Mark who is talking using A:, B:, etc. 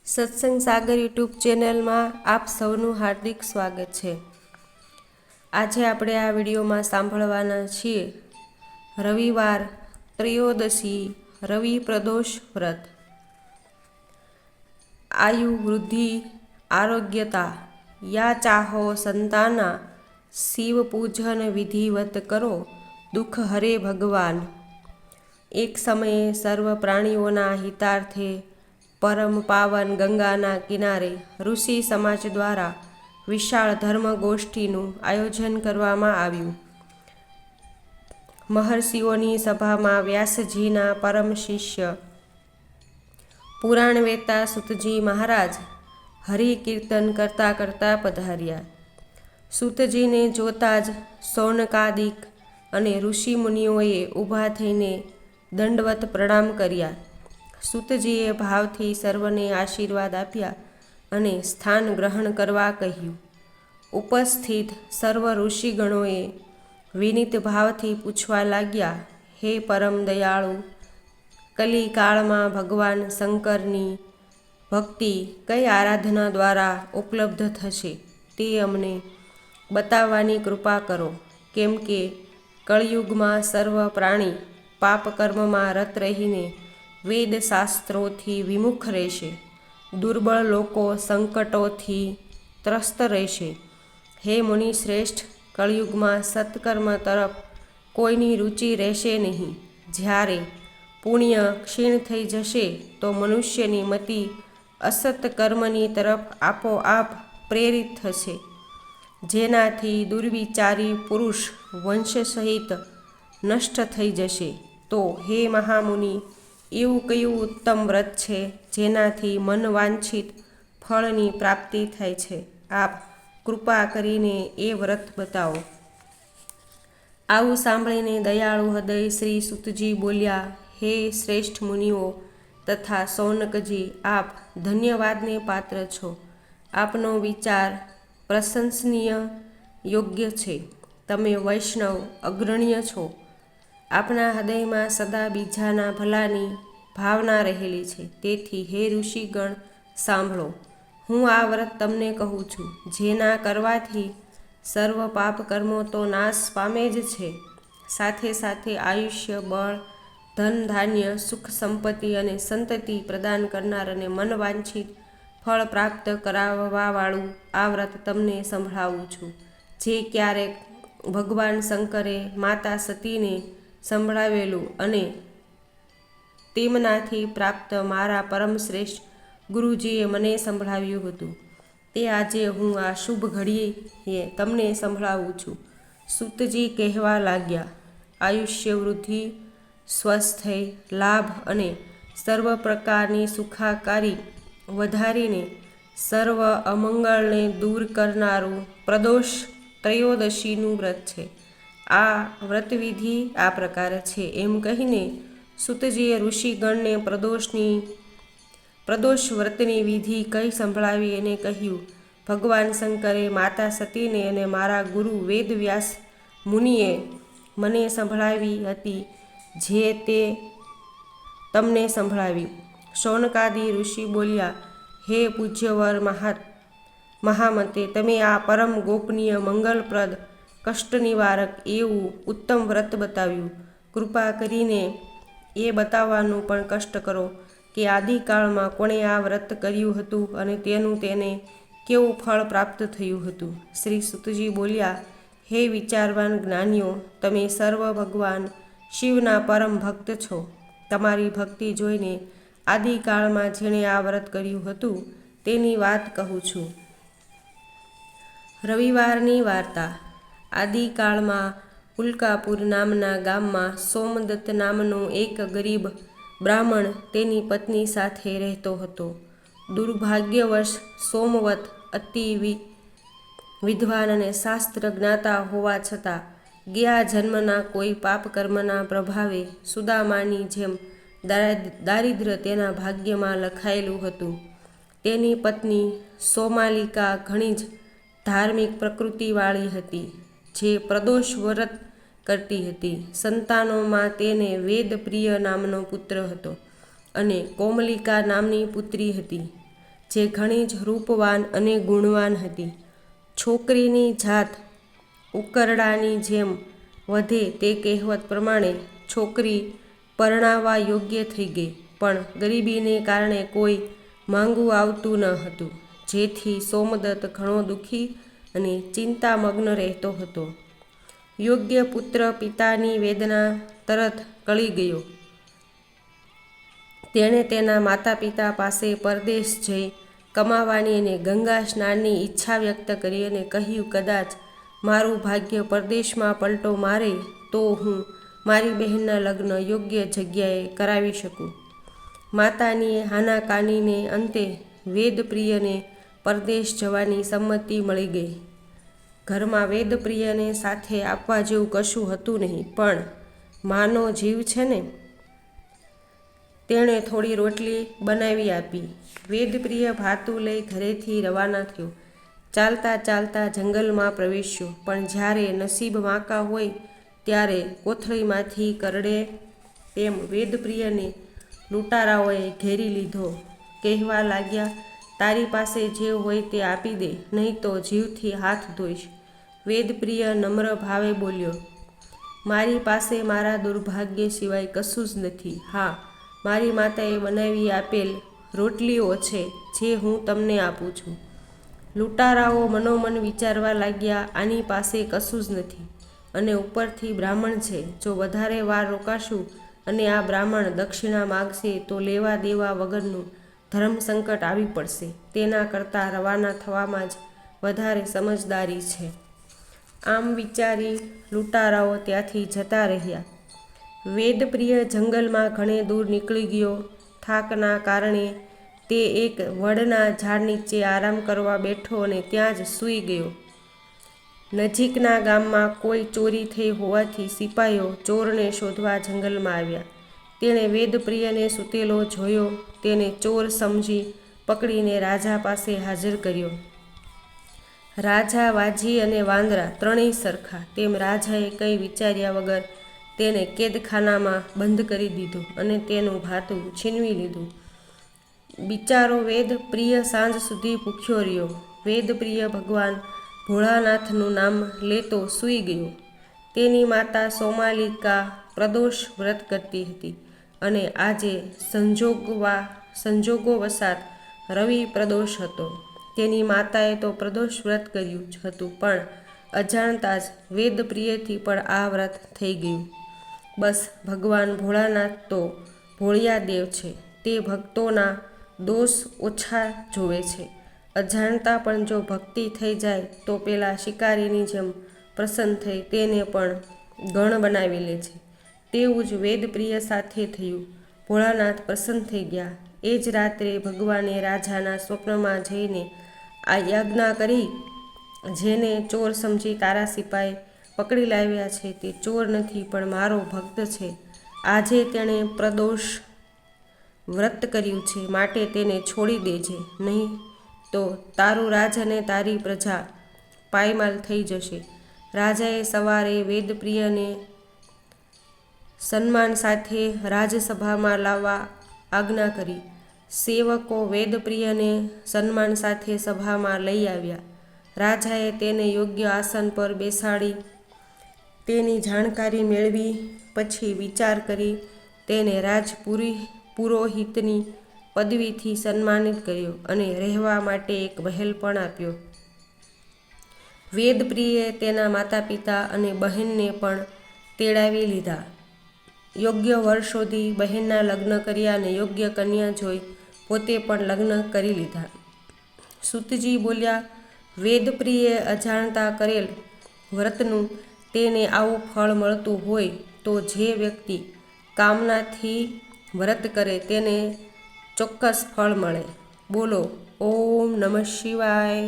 A: સત્સંગ સાગર યુટ્યુબ ચેનલમાં આપ સૌનું હાર્દિક સ્વાગત છે। આજે આપણે આ વિડીયોમાં સાંભળવાના છીએ રવિવાર ત્રયોદશી રવિ પ્રદોષ વ્રત। આયુ વૃદ્ધિ આરોગ્યતા યા ચાહો સંતાના શિવ પૂજન વિધિવત કરો દુઃખ હરે ભગવાન। એક સમયે સર્વ પ્રાણીઓના હિતાર્થે પરમ પાવન ગંગાના કિનારે ઋષિ સમાજ દ્વારા વિશાળ ધર્મગોષ્ઠીનું આયોજન કરવામાં આવ્યું। મહર્ષિઓની સભામાં વ્યાસજીના પરમ શિષ્ય પુરાણ વેતા સૂતજી મહારાજ હરિકીર્તન કરતા કરતા પધાર્યા। સૂતજીને જોતા જ સૌનકાદિક અને ઋષિમુનિઓએ ઊભા થઈને દંડવત પ્રણામ કર્યા। સૂતજીએ ભાવથી સર્વને આશીર્વાદ આપ્યા અને સ્થાન ગ્રહણ કરવા કહ્યું। ઉપસ્થિત સર્વ ઋષિગણોએ વિનીત ભાવથી પૂછવા લાગ્યા, હે પરમ દયાળુ, કલિકાળમાં ભગવાન શંકરની ભક્તિ કઈ આરાધના દ્વારા ઉપલબ્ધ થશે તે અમને બતાવવાની કૃપા કરો, કેમ કે કળિયુગમાં સર્વ પ્રાણી પાપકર્મમાં રત રહીને વેદ શાસ્ત્રોથી વિમુખ રહેશે, દુર્બળ લોકો સંકટોથી ત્રસ્ત રહેશે। હે મુનિ શ્રેષ્ઠ, કળિયુગમાં સત્કર્મ તરફ કોઈની રુચિ રહેશે નહીં। જ્યારે પુણ્ય ક્ષીણ થઈ જશે તો મનુષ્યની મતિ અસત કર્મની તરફ આપોઆપ પ્રેરિત થશે, જેનાથી દુર્વિચારી પુરુષ વંશ સહિત નષ્ટ થઈ જશે। તો હે મહામુનિ, એવું કયું ઉત્તમ વ્રત છે જેનાથી મનવાંછિત ફળની પ્રાપ્તિ થાય છે? આપ કૃપા કરીને એ વ્રત બતાવો। આવું સાંભળીને દયાળુ હૃદય શ્રી સૂતજી બોલ્યા, હે શ્રેષ્ઠ મુનિઓ તથા સૌનકજી, આપ ધન્યવાદને પાત્ર છો। આપનો વિચાર પ્રશંસનીય યોગ્ય છે। તમે વૈષ્ણવ અગ્રણ્ય છો। આપના હૃદયમાં સદા બીજાના ભલાની ભાવના રહેલી છે। તેથી હે ઋષિગણ, સાંભળો, હું આ વ્રત તમને કહું છું, જેના કરવાથી સર્વ પાપ કર્મો તો નાશ પામે જ છે, સાથે સાથે આયુષ્ય, બળ, ધન, ધાન્ય, સુખ, સંપત્તિ અને સંતતિ પ્રદાન કરનાર અને મનવાંછિત ફળ પ્રાપ્ત કરાવવાવાળું આ વ્રત તમને સંભળાવું છું, જે ક્યારેક ભગવાન શંકરે માતા સતીને સંભળાવેલું અને તેમનાથી પ્રાપ્ત મારા પરમ શ્રેષ્ઠ ગુરુજીએ મને સંભળાવ્યું હતું, તે આજે હું આ શુભ ઘડીએ તમને સંભળાવું છું। સૂતજી કહેવા લાગ્યા, આયુષ્ય વૃદ્ધિ, સ્વસ્થ્ય, લાભ અને સર્વ પ્રકારની સુખાકારી વધારીને સર્વ અમંગળને દૂર કરનારું પ્રદોષ ત્રયોદશીનું વ્રત છે। આ વ્રતવિધિ આ પ્રકારે છે। એમ કહીને સૂતજીએ ઋષિગણને પ્રદોષ વ્રતની વિધિ કઈ સંભળાવી અને કહ્યું, ભગવાન શંકરે માતા સતીને અને મારા ગુરુ વેદ વ્યાસ મુનિએ મને સંભળાવી હતી, જે તે તમને સંભળાવી। શૌનકાદિ ઋષિ બોલ્યા, હે પૂજ્યવર મહામતે, તમે આ પરમ ગોપનીય, મંગલપ્રદ, કષ્ટ નિવારક એવું ઉત્તમ વ્રત બતાવ્યું। કૃપા કરીને એ બતાવવાનું પણ કષ્ટ કરો કે આદિકાળમાં કોણે આ વ્રત કર્યું હતું અને તેનું તેને કેવું ફળ પ્રાપ્ત થયું હતું। શ્રી સૂતજી બોલ્યા, હે વિચારવાન જ્ઞાનીઓ, તમે સર્વ ભગવાન શિવના પરમ ભક્ત છો। તમારી ભક્તિ જોઈને આદિકાળમાં જેણે આ વ્રત કર્યું હતું તેની વાત કહું છું। રવિવારની વાર્તા। આદિકાળમાં ઉલ્કાપુર નામના ગામમાં સોમદત્ત નામનો એક ગરીબ બ્રાહ્મણ તેની પત્ની સાથે રહેતો હતો। દુર્ભાગ્યવશ સોમવત અતિ વિદ્વાન અને શાસ્ત્ર જ્ઞાતા હોવા છતાં ગયા જન્મના કોઈ પાપકર્મના પ્રભાવે સુદામાની જેમ દારિદ્ર્ય તેના ભાગ્યમાં લખાયેલું હતું। તેની પત્ની સોમાલિકા ઘણી જ ધાર્મિક પ્રકૃતિવાળી હતી, જે પ્રદોષ વ્રત કરતી હતી। સંતાનોમાં તેને વેદપ્રિય નામનો પુત્ર હતો અને કોમલિકા નામની પુત્રી હતી। જે ઘણી જ રૂપવાન અને ગુણવાન હતી. છોકરીની જાત ઉકરડાની જેમ વધે તે કહેવત પ્રમાણે છોકરી પરણાવવા યોગ્ય થઈ ગઈ, પણ ગરીબીને કારણે કોઈ માંગવું આવતું ન હતું, જેથી સોમદત્ત ઘણો દુઃખી અને ચિંતામગ્ન રહેતો હતો. યોગ્ય પુત્ર પિતાની વેદના તરત કળી ગયો. તેણે તેના માતા પિતા પાસે પરદેશ જઈ કમાવાની અને ગંગા સ્નાનની ઈચ્છા વ્યક્ત કરી અને કહ્યું, કદાચ મારું ભાગ્ય પરદેશમાં પલટો મારે તો હું મારી બહેનના લગ્ન યોગ્ય જગ્યાએ કરાવી શકું. માતાની હાનાકાનીને અંતે વેદપ્રિયને પરદેશ જવાની સંમતિ મળી ગઈ. ઘરમાં વેદપ્રિયને સાથે આપવા જેવું કશું હતું નહીં, પણ માનો જીવ છે ને, તેણે થોડી રોટલી બનાવી આપી. વેદપ્રિય ભાતું લઈ ઘરેથી રવાના થયો. ચાલતા ચાલતા જંગલમાં પ્રવેશ્યો, પણ જ્યારે નસીબ વાંકા હોય ત્યારે કોથળીમાંથી કરડે તેમ વેદપ્રિયને લૂંટારાઓએ ઘેરી લીધો. કહેવા લાગ્યા, તારી પાસે જે હોય તે આપી દે, નહીં તો જીવથી હાથ ધોઈશ. વેદપ્રિય નમ્ર ભાવે બોલ્યો, મારી પાસે મારા દુર્ભાગ્ય સિવાય કશું જ નથી. હા, મારી માતાએ બનાવી આપેલ રોટલીઓ છે જે હું તમને આપું છું. લૂંટારાઓ મનોમન વિચારવા લાગ્યા, આની પાસે કશું જ નથી અને ઉપરથી બ્રાહ્મણ છે. જો વધારે વાર રોકાશું અને આ બ્રાહ્મણ દક્ષિણા માગશે તો લેવા દેવા વગરનું ધર્મ સંકટ આવી પડશે. તેના કરતાં રવાના થવામાં જ વધારે સમજદારી છે. આમ વિચારી લૂંટારાઓ ત્યાંથી જતા રહ્યા. વેદપ્રિય જંગલમાં ઘણે દૂર નીકળી ગયો. થાકના કારણે તે એક વડના ઝાડ નીચે આરામ કરવા બેઠો અને ત્યાં જ સૂઈ ગયો. નજીકના ગામમાં કોઈ ચોરી થઈ હોવાથી સિપાઈઓ ચોરને શોધવા જંગલમાં આવ્યા. તેણે વેદપ્રિયને સૂતેલો જોયો. તેને ચોર સમજી પકડીને રાજા પાસે હાજર કર્યો. રાજા, વાજી અને વાંદરા ત્રણેય સરખા, તેમ રાજાએ કંઈ વિચાર્યા વગર તેને કેદખાનામાં બંધ કરી દીધો અને તેનું ભાતું છીનવી લીધું. બિચારો વેદપ્રિય સાંજ સુધી ભૂખ્યો રહ્યો. વેદપ્રિય ભગવાન ભોળાનાથનું નામ લેતો સૂઈ ગયો. તેની માતા સોમાલિકા પ્રદોષ વ્રત કરતી હતી અને આજે સંજોગોવશાત રવિ પ્રદોષ હતો. તેની માતાએ તો પ્રદોષ વ્રત કર્યું જ હતું, પણ અજાણતા જ વેદપ્રિયથી પણ આ વ્રત થઈ ગયું. બસ, ભગવાન ભોળાનાથ તો ભોળિયા દેવ છે. તે ભક્તોના દોષ ઓછા જોવે છે. અજાણતા પણ જો ભક્તિ થઈ જાય તો પેલા શિકારીની જેમ પ્રસન્ન થઈ તેને પણ ગણ બનાવી લે છે. તેવું જ વેદપ્રિય સાથે થયું. ભોળાનાથ પ્રસન્ન થઈ ગયા. એ જ રાત્રે ભગવાને રાજાના સ્વપ્નમાં જઈને આજ્ઞા કરી, જેને ચોર સમજી તારા સિપાઈ પકડી લાવ્યા છે તે ચોર નથી પણ મારો ભક્ત છે. આજે તેણે પ્રદોષ વ્રત કર્યું છે, માટે તેને છોડી દેજે, નહીં તો તારું રાજ અને તારી પ્રજા પાયમાલ થઈ જશે. રાજાએ સવારે વેદપ્રિયને સન્માન સાથે રાજસભામાં લાવવા આજ્ઞા કરી. સેવકો વેદપ્રિયને સન્માન સાથે સભામાં લઈ આવ્યા. રાજાએ તેને યોગ્ય આસન પર બેસાડી તેની જાણકારી મેળવી. પછી વિચાર કરી તેને પુરોહિતની પદવીથી સન્માનિત કર્યો અને રહેવા માટે એક મહેલ પણ આપ્યો. વેદપ્રિયે તેના માતા પિતા અને બહેનને પણ તેડાવી લીધા. યોગ્ય વર શોધી બહેનના લગ્ન કર્યા અને યોગ્ય કન્યા જોઈ પોતે પણ લગ્ન કરી લીધા. સૂતજી બોલ્યા, વેદપ્રિયે અજાણતા કરેલ વ્રતનું તેને આવું ફળ મળતું હોય તો જે વ્યક્તિ કામનાથી વ્રત કરે તેને ચોક્કસ ફળ મળે. બોલો ઓમ નમઃ શિવાય.